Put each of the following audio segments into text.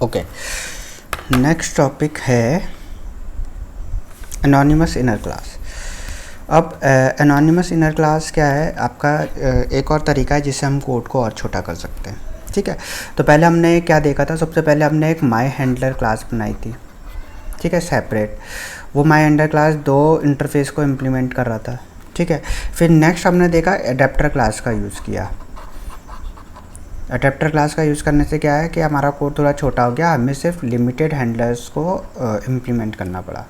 Okay, next topic है anonymous inner class. अब anonymous inner class क्या है आपका, एक और तरीका है जिससे हम कोड को और छोटा कर सकते हैं। ठीक है, तो पहले हमने क्या देखा था, सबसे पहले हमने एक माई हैंडलर क्लास बनाई थी। ठीक है, सेपरेट। वो माई हैंडलर क्लास दो इंटरफेस को इम्प्लीमेंट कर रहा था। ठीक है, फिर नेक्स्ट हमने देखा एडेप्टर क्लास का यूज़ किया। अडेप्टर क्लास का यूज़ करने से क्या है कि हमारा कोड थोड़ा छोटा हो गया, हमें सिर्फ लिमिटेड हैंडलर्स को इम्प्लीमेंट करना पड़ा।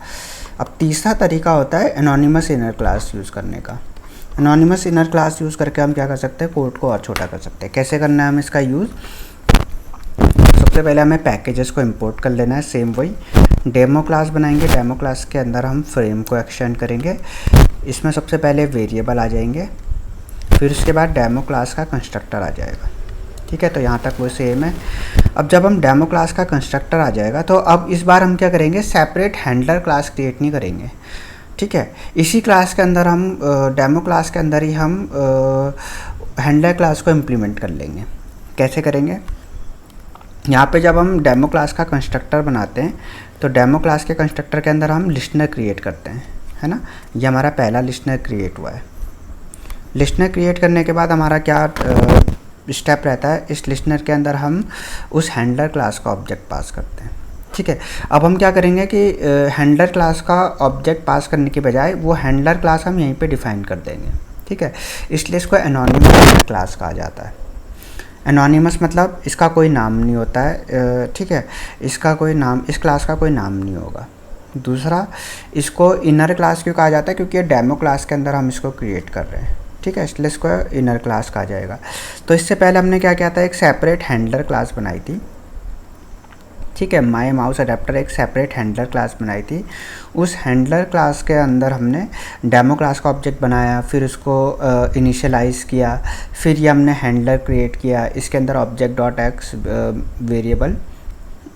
अब तीसरा तरीका होता है एनोनिमस इनर क्लास यूज़ करने का। एनोनिमस इनर क्लास यूज़ करके हम क्या कर सकते हैं, कोड को और छोटा कर सकते हैं। कैसे करना है हम इसका यूज़, सबसे पहले हमें पैकेजेस को इंपोर्ट कर लेना है। सेम वही डेमो क्लास बनाएंगे, डेमो क्लास के अंदर हम फ्रेम को एक्सटेंड करेंगे। इसमें सबसे पहले वेरिएबल आ जाएंगे, फिर उसके बाद डेमो क्लास का कंस्ट्रक्टर आ जाएगा। ठीक है, तो यहाँ तक वो सेम है। अब जब हम डेमो क्लास का कंस्ट्रक्टर आ जाएगा तो अब इस बार हम क्या करेंगे, सेपरेट हैंडलर क्लास क्रिएट नहीं करेंगे। ठीक है, इसी क्लास के अंदर हम डेमो क्लास के अंदर ही हम हैंडलर क्लास को इम्प्लीमेंट कर लेंगे। कैसे करेंगे, यहाँ पे जब हम डेमो क्लास का कंस्ट्रक्टर बनाते हैं तो डेमो क्लास के कंस्ट्रक्टर के अंदर हम लिस्टनर क्रिएट करते हैं, है ना। ये हमारा पहला लिस्टनर क्रिएट हुआ है। लिस्टनर क्रिएट करने के बाद हमारा क्या स्टेप रहता है, इस लिस्टनर के अंदर हम उस हैंडलर क्लास का ऑब्जेक्ट पास करते हैं। ठीक है, अब हम क्या करेंगे कि हैंडलर क्लास का ऑब्जेक्ट पास करने के बजाय वो हैंडलर क्लास हम यहीं पे डिफाइन कर देंगे। ठीक है, इसलिए इसको एनोनिमस क्लास कहा जाता है। एनोनिमस मतलब इसका कोई नाम नहीं होता है। ठीक है, इसका कोई नाम, इस क्लास का कोई नाम नहीं होगा। दूसरा, इसको इनर क्लास क्यों कहा जाता है, क्योंकि ये डेमो क्लास के अंदर हम इसको क्रिएट कर रहे हैं। ठीक है, इसलिए इसको इनर क्लास कहा जाएगा। तो इससे पहले हमने क्या किया था, एक सेपरेट हैंडलर क्लास बनाई थी। ठीक है, माई माउस अडेप्टर एक सेपरेट हैंडलर क्लास बनाई थी। उस हैंडलर क्लास के अंदर हमने डेमो क्लास का ऑब्जेक्ट बनाया, फिर उसको इनिशियलाइज़ किया, फिर ये हमने हैंडलर क्रिएट किया। इसके अंदर object dot x variable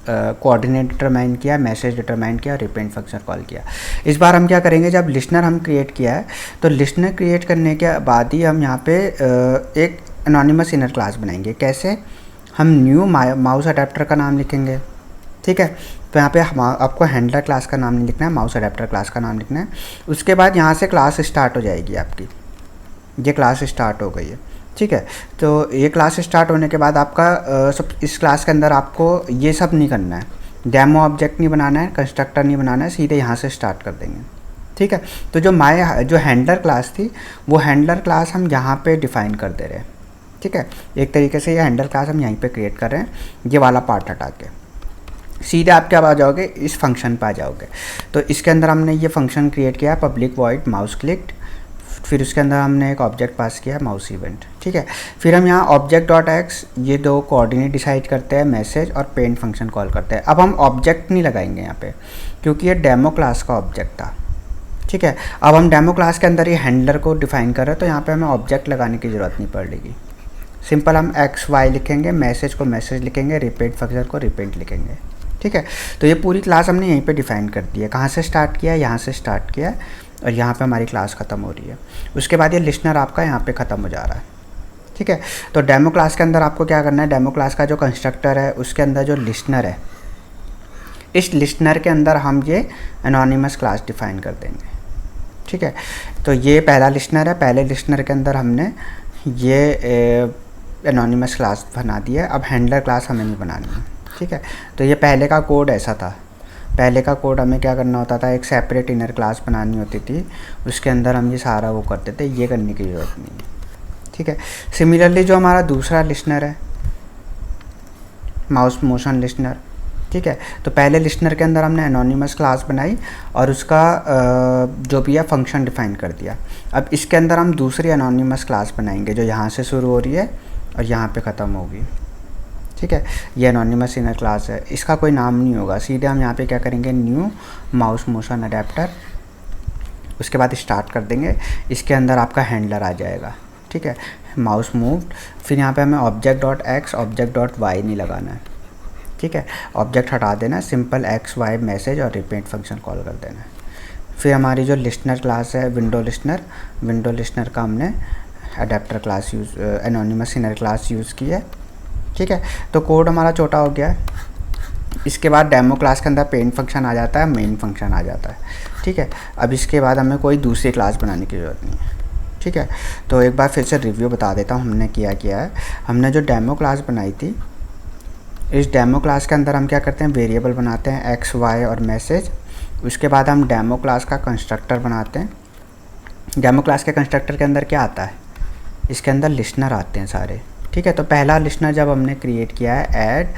coordinate determine किया, मैसेज डिटरमाइन किया, रिपेंड फंक्शन कॉल किया। इस बार हम क्या करेंगे, जब लिस्टनर हम क्रिएट किया है तो लिस्टनर क्रिएट करने के बाद ही हम यहाँ पे एक एनोनिमस इनर क्लास बनाएंगे। कैसे, हम न्यू माउस अडेप्टर का नाम लिखेंगे। ठीक है, तो यहाँ पे आपको हैंडलर क्लास का नाम नहीं लिखना है, माउस अडेप्टर क्लास का नाम लिखना है। उसके बाद यहाँ से क्लास स्टार्ट हो जाएगी आपकी, ये क्लास स्टार्ट हो गई है। ठीक है, तो ये क्लास स्टार्ट होने के बाद आपका सब इस क्लास के अंदर आपको ये सब नहीं करना है, डेमो ऑब्जेक्ट नहीं बनाना है, कंस्ट्रक्टर नहीं बनाना है, सीधे यहाँ से स्टार्ट कर देंगे। ठीक है, तो जो हैंडलर क्लास थी वो हैंडलर क्लास हम यहाँ पे डिफ़ाइन कर दे रहे हैं। ठीक है, एक तरीके से ये हैंडलर क्लास हम यहीं पे क्रिएट कर रहे हैं, ये वाला पार्ट हटा के सीधे आप क्या आ जाओगे, इस फंक्शन पे आ जाओगे। तो इसके अंदर हमने ये फंक्शन क्रिएट किया, पब्लिक वॉइड माउस क्लिक्ड, फिर उसके अंदर हमने एक ऑब्जेक्ट पास किया माउस इवेंट। ठीक है, फिर हम यहाँ ऑब्जेक्ट डॉट एक्स ये दो कोऑर्डिनेट डिसाइड करते हैं, मैसेज और पेंट फंक्शन कॉल करते हैं। अब हम ऑब्जेक्ट नहीं लगाएंगे यहाँ पे, क्योंकि ये डेमो क्लास का ऑब्जेक्ट था। ठीक है, अब हम डेमो क्लास के अंदर ये हैंडलर को डिफाइन कर रहे हैं, तो यहाँ पे हमें ऑब्जेक्ट लगाने की ज़रूरत नहीं पड़ेगी। सिंपल हम एक्स वाई लिखेंगे, मैसेज को मैसेज लिखेंगे, रिपेंट फंक्शन को रिपेंट लिखेंगे। ठीक है, तो ये पूरी क्लास हमने यहीं पे डिफाइन कर दी है। कहाँ से स्टार्ट किया, यहाँ से स्टार्ट किया और यहाँ पे हमारी क्लास ख़त्म हो रही है। उसके बाद ये लिस्टनर आपका यहाँ पे ख़त्म हो जा रहा है। ठीक है, तो डेमो क्लास के अंदर आपको क्या करना है, डेमो क्लास का जो कंस्ट्रक्टर है उसके अंदर जो लिस्टनर है, इस लिस्टनर के अंदर हम ये एनोनिमस क्लास डिफाइन कर देंगे। ठीक है, तो ये पहला लिस्टनर है, पहले लिस्टनर के अंदर हमने ये एनोनिमस क्लास बना दिया। अब हैंडलर क्लास हमें नहीं बनानी है। ठीक है, तो ये पहले का कोड ऐसा था। पहले का कोड हमें क्या करना होता था, एक सेपरेट इनर क्लास बनानी होती थी, उसके अंदर हम ये सारा वो करते थे, ये करने की ज़रूरत नहीं है। ठीक है, सिमिलरली जो हमारा दूसरा लिस्टनर है माउस मोशन लिस्टनर। ठीक है, तो पहले लिस्टनर के अंदर हमने एनोनिमस क्लास बनाई और उसका जो भी है फंक्शन डिफाइन कर दिया। अब इसके अंदर हम दूसरी एनोनिमस क्लास बनाएंगे जो यहाँ से शुरू हो रही है और यहाँ पे ख़त्म होगी। ठीक है, ये एनोनिमस इनर क्लास है, इसका कोई नाम नहीं होगा। सीधे हम यहाँ पे क्या करेंगे, न्यू माउस मोशन अडेप्टर, उसके बाद स्टार्ट कर देंगे। इसके अंदर आपका हैंडलर आ जाएगा। ठीक है, माउस मूव्ड, फिर यहाँ पे हमें object dot x object dot y नहीं लगाना है। ठीक है, ऑब्जेक्ट हटा देना है, सिंपल एक्स वाई मैसेज और रिपीट फंक्शन कॉल कर देना है। फिर हमारी जो लिस्टनर क्लास है विंडो लिस्टनर का हमने adapter class use anonymous inner class use की है। ठीक है, तो कोड हमारा छोटा हो गया है। इसके बाद डेमो क्लास के अंदर पेन फंक्शन आ जाता है, मेन फंक्शन आ जाता है। ठीक है, अब इसके बाद हमें कोई दूसरी क्लास बनाने की ज़रूरत नहीं है। ठीक है, तो एक बार फिर से रिव्यू बता देता हूँ हमने क्या है। हमने जो डेमो क्लास बनाई थी, इस डेमो क्लास के अंदर हम क्या करते हैं, वेरिएबल बनाते हैं एक्स वाई और मैसेज। उसके बाद हम डेमो क्लास का कंस्ट्रक्टर बनाते हैं। डेमो क्लास के कंस्ट्रक्टर के अंदर क्या आता है, इसके अंदर लिस्नर आते हैं सारे। ठीक है, तो पहला लिस्नर जब हमने क्रिएट किया है ऐड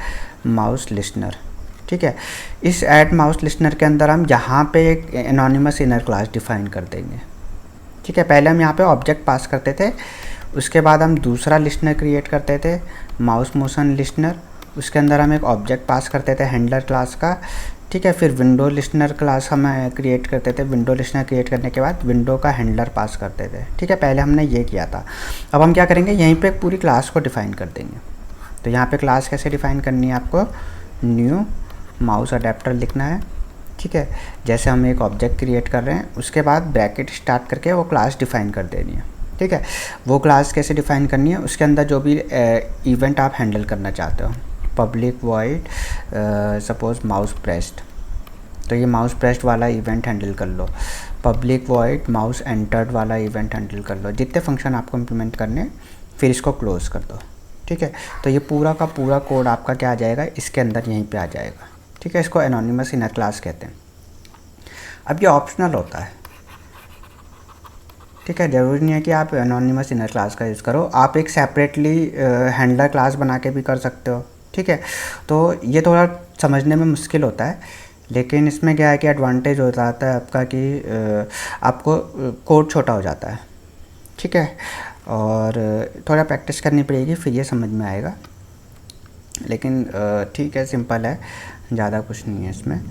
माउस लिस्नर। ठीक है, इस ऐड माउस लिस्नर के अंदर हम यहाँ पे एक एनोनिमस इनर क्लास डिफाइन कर देंगे। ठीक है, पहले हम यहाँ पे ऑब्जेक्ट पास करते थे, उसके बाद हम दूसरा लिस्नर क्रिएट करते थे माउस मोशन लिस्नर। उसके अंदर हम एक ऑब्जेक्ट पास करते थे हैंडलर क्लास का। ठीक है, फिर विंडो लिस्नर क्लास हम क्रिएट करते थे। विंडो लिस्नर क्रिएट करने के बाद विंडो का हैंडलर पास करते थे। ठीक है, पहले हमने ये किया था। अब हम क्या करेंगे, यहीं पे पूरी क्लास को डिफ़ाइन कर देंगे। तो यहाँ पे क्लास कैसे डिफ़ाइन करनी है, आपको न्यू माउस अडेप्टर लिखना है। ठीक है, जैसे हम एक ऑब्जेक्ट क्रिएट कर रहे हैं, उसके बाद ब्रैकेट स्टार्ट करके वो क्लास डिफ़ाइन कर देनी है। ठीक है, वो क्लास कैसे डिफ़ाइन करनी है, उसके अंदर जो भी इवेंट आप हैंडल करना चाहते हो, public void suppose mouse pressed, तो ये माउस प्रेस्ड वाला इवेंट हैंडल कर लो। पब्लिक वॉइड माउस एंटर्ड वाला इवेंट हैंडल कर लो। जितने फंक्शन आपको इम्प्लीमेंट करने, फिर इसको क्लोज़ कर दो। ठीक है, तो ये पूरा का पूरा कोड आपका क्या आ जाएगा, इसके अंदर यहीं पे आ जाएगा। ठीक है, इसको एनोनिमस इनर क्लास कहते हैं। अब ये ऑप्शनल होता है। ठीक है, ज़रूरी नहीं है कि आप एनोनिमस इनर क्लास का यूज़ करो, आप एक सेपरेटली हैंडलर क्लास बना के भी कर सकते हो। ठीक है, तो ये थोड़ा समझने में मुश्किल होता है, लेकिन इसमें क्या है कि एडवांटेज हो जाता है आपका कि आपको कोड छोटा हो जाता है। ठीक है, और थोड़ा प्रैक्टिस करनी पड़ेगी, फिर ये समझ में आएगा। लेकिन ठीक है, सिंपल है, ज़्यादा कुछ नहीं है इसमें।